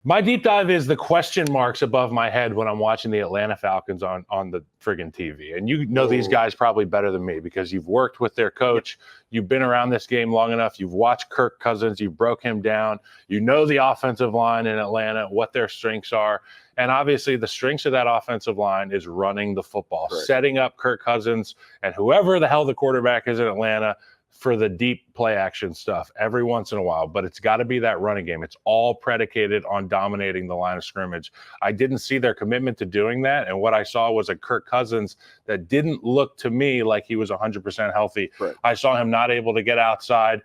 My deep dive is the question marks above my head when I'm watching the Atlanta Falcons on the friggin' TV. And you know these guys probably better than me because you've worked with their coach. You've been around this game long enough. You've watched Kirk Cousins. You broke him down. You know the offensive line in Atlanta, what their strengths are. And obviously the strengths of that offensive line is running the football, setting up Kirk Cousins and whoever the hell the quarterback is in Atlanta for the deep play action stuff every once in a while, but it's got to be that running game. It's all predicated on dominating the line of scrimmage. I didn't see their commitment to doing that, and what I saw was a Kirk Cousins that didn't look to me like he was 100% healthy. Right. I saw him not able to get outside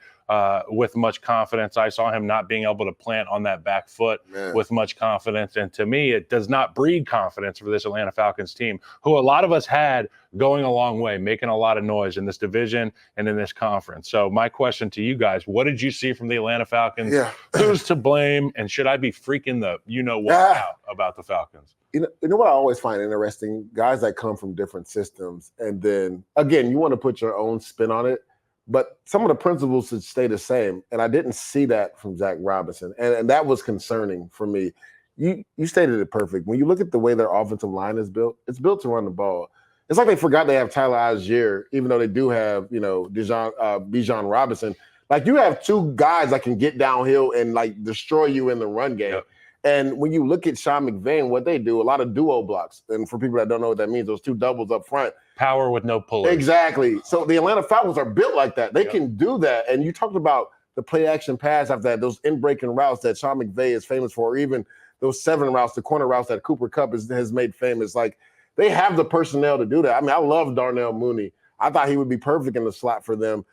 with much confidence. I saw him not being able to plant on that back foot with much confidence. And to me, it does not breed confidence for this Atlanta Falcons team, who a lot of us had going a long way, making a lot of noise in this division and in this conference. So my question to you guys, what did you see from the Atlanta Falcons? Who's to blame? And should I be freaking the you-know-what out about the Falcons? You know what I always find interesting? Guys that come from different systems. And then, again, you want to put your own spin on it. But some of the principles should stay the same. And I didn't see that from Zach Robinson. And that was concerning for me. You stated it perfect. When you look at the way their offensive line is built, it's built to run the ball. It's like they forgot they have Tyler Algier, even though they do have, Bijan Robinson. Like, you have two guys that can get downhill and, like, destroy you in the run game. Yep. And when you look at Sean McVay and what they do, a lot of duo blocks. And for people that don't know what that means, those two doubles up front. Power with no puller. Exactly. So the Atlanta Falcons are built like that. They can do that. And you talked about the play action pass after that, those in-breaking routes that Sean McVay is famous for, or even those 7 routes, the corner routes that Cooper Kupp has made famous. Like, they have the personnel to do that. I mean, I love Darnell Mooney. I thought he would be perfect in the slot for them.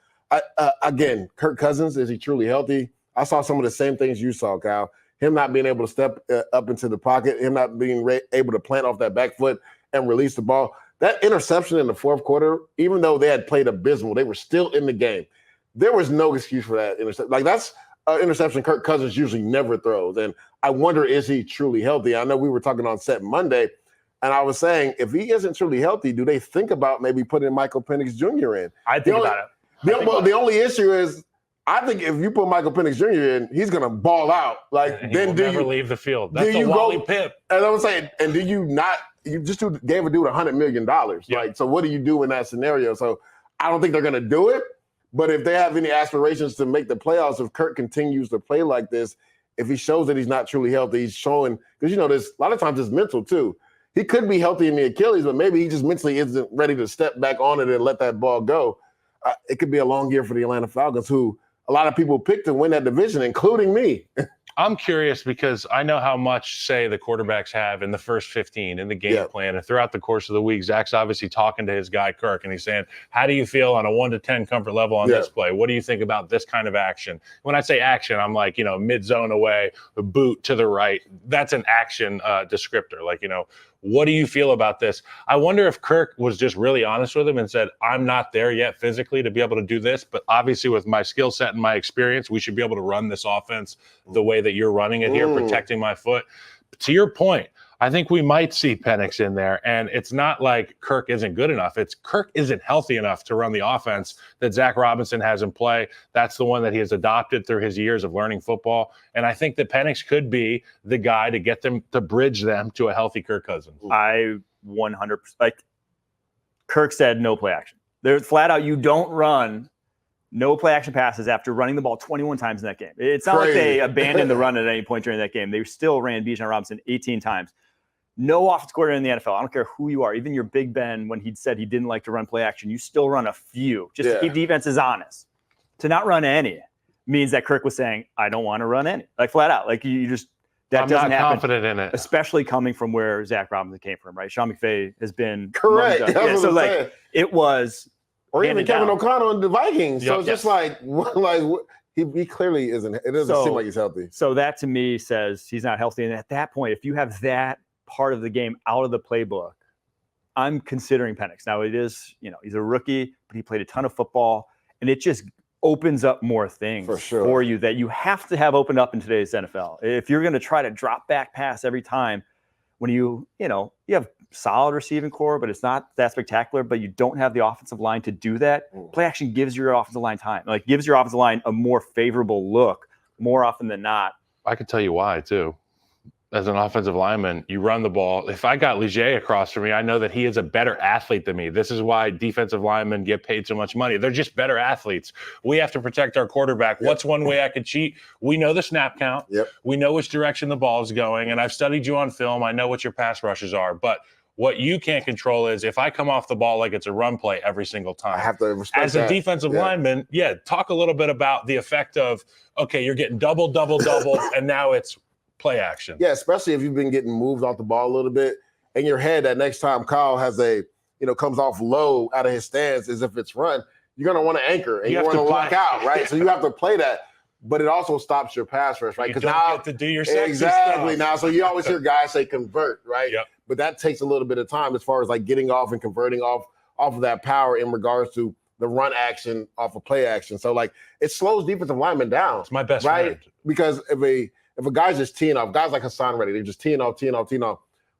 Again, Kirk Cousins, is he truly healthy? I saw some of the same things you saw, Kyle. Him not being able to step up into the pocket, him not being able to plant off that back foot and release the ball. That interception in the fourth quarter, even though they had played abysmal, they were still in the game. There was no excuse for that interception. Like, that's an interception Kirk Cousins usually never throws. And I wonder, is he truly healthy? I know we were talking on set Monday, and I was saying, if he isn't truly healthy, do they think about maybe putting Michael Penix Jr. in? I think about it. The only issue is, I think if you put Michael Penix Jr. in, he's going to ball out. Like, and then do you never leave the field? That's the Wally Pip. And I'm saying, and do you not? You just gave a dude $100 million. Like, so what do you do in that scenario? So I don't think they're going to do it. But if they have any aspirations to make the playoffs, if Kirk continues to play like this, if he shows that he's not truly healthy, he's showing, because there's a lot of times it's mental too. He could be healthy in the Achilles, but maybe he just mentally isn't ready to step back on it and let that ball go. It could be a long year for the Atlanta Falcons, who a lot of people picked to win that division, including me. I'm curious because I know how much say the quarterbacks have in the first 15 in the game plan. And throughout the course of the week, Zach's obviously talking to his guy, Kirk, and he's saying, how do you feel on a 1 to 10 comfort level on this play? What do you think about this kind of action? When I say action, I'm like, mid-zone away, the boot to the right. That's an action descriptor. Like, what do you feel about this? I wonder if Kirk was just really honest with him and said, I'm not there yet physically to be able to do this, but obviously with my skill set and my experience, we should be able to run this offense the way that you're running it here, protecting my foot. To your point, I think we might see Penix in there, and it's not like Kirk isn't good enough. It's Kirk isn't healthy enough to run the offense that Zach Robinson has in play. That's the one that he has adopted through his years of learning football, and I think that Penix could be the guy to get them to bridge them to a healthy Kirk Cousins. I 100%. Like Kirk said, no play action. They're flat out, you don't run no play action passes after running the ball 21 times in that game. It's not like they abandoned the run at any point during that game. They still ran Bijan Robinson 18 times. No offensive coordinator in the NFL, I don't care who you are, even your Big Ben, when he said he didn't like to run play action, you still run a few just to keep defenses honest. To not run any means that Kirk was saying, I don't want to run any. Like, flat out. Like, you just – that doesn't happen. I'm not confident in it. Especially coming from where Zach Robinson came from, right? Sean McVay has been – correct. So, like, it was – or even Kevin O'Connell and the Vikings. So it's just like he clearly isn't – it doesn't seem like he's healthy. So that, to me, says he's not healthy. And at that point, if you have that – part of the game out of the playbook, I'm considering Penix. Now, it is, he's a rookie, but he played a ton of football, and it just opens up more things for you that you have to have opened up in today's NFL. If you're going to try to drop back pass every time, when you have solid receiving core, but it's not that spectacular, but you don't have the offensive line to do that, play action gives your offensive line time. Like, gives your offensive line a more favorable look more often than not. I can tell you why, too. as an offensive lineman, you run the ball. If I got Leger across from me, I know that he is a better athlete than me. This is why defensive linemen get paid so much money. They're just better athletes. We have to protect our quarterback. Yep. What's one way I could cheat? We know the snap count. Yep. We know which direction the ball is going, and I've studied you on film. I know what your pass rushes are, but what you can't control is if I come off the ball like it's a run play every single time. I have to respect as a defensive lineman, talk a little bit about the effect of, okay, you're getting double, and now it's play action. Yeah, especially if you've been getting moved off the ball a little bit. In your head, that next time Kyle has comes off low out of his stance as if it's run, you're going to want to anchor and you want to lock out, right? So you have to play that. But it also stops your pass rush, right? Because now get to do your sexy exactly stuff. Now. So you always hear guys say convert, right? Yep. But that takes a little bit of time as far as like getting off and converting off of that power in regards to the run action off of play action. So like it slows defensive linemen down. It's my best right? friend. Because if a guy's just teeing off, guys like Hassan Reddick, they're just teeing off.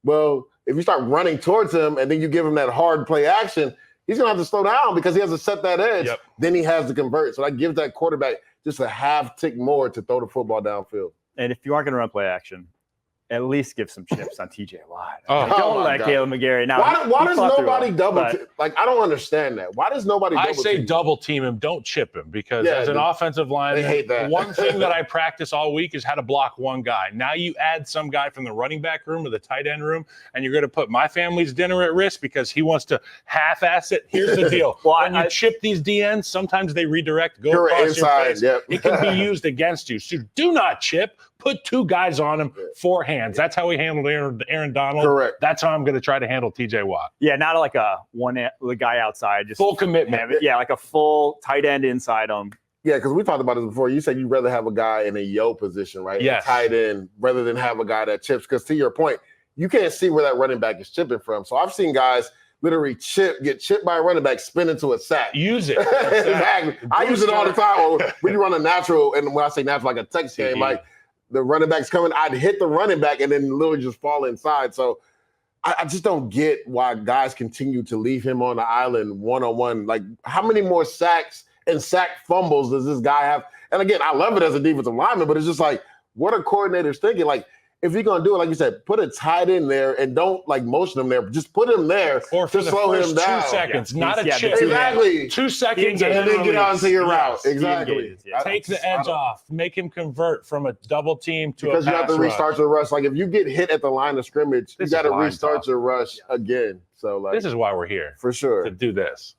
Well, if you start running towards him and then you give him that hard play action, he's gonna have to slow down because he has to set that edge. Yep. Then he has to convert. So that gives that quarterback just a half tick more to throw the football downfield. And if you aren't going to run play action, at least give some chips on TJ Watt. Oh, don't let Caleb McGarry. Now, why does nobody double team? Like, I don't understand that. Why does nobody double team? I say double team him, don't chip him, because as an offensive lineman, they hate that. One thing that I practice all week is how to block one guy. Now you add some guy from the running back room or the tight end room, and you're going to put my family's dinner at risk because he wants to half-ass it. Here's the deal. When you chip these DNs, sometimes they redirect, go across your face. Yep. It can be used against you. So do not chip. Put two guys on him, four hands. That's how we handled Aaron Donald. Correct. That's how I'm going to try to handle TJ Watt. Yeah, not like a the guy outside. Just full commitment. Yeah, like a full tight end inside him. Yeah, because we talked about this before. You said you'd rather have a guy in a yo position, right? Yes. A tight end, rather than have a guy that chips. Because to your point, you can't see where that running back is chipping from. So I've seen guys literally get chipped by a running back, spin into a sack. Use it. Exactly. I use it all the time. When you run a natural, and when I say natural, like a Texas game, like the running back's coming, I'd hit the running back and then literally just fall inside. So I just don't get why guys continue to leave him on the island one-on-one. Like, how many more sacks and sack fumbles does this guy have? And again, I love it as a defensive lineman, but it's just like, what are coordinators thinking? Like, if you're going to do it, like you said, put a tight end there and don't like motion him there. Just put him there or to slow him down. 2 seconds, not a chip. Exactly. 2 seconds and then get on to your route. Yes. Exactly. Take the edge off. Make him convert from a double team to because a pass you have to restart your rush. Like if you get hit at the line of scrimmage, you got to restart your rush again. So like this is why we're here for sure to do this.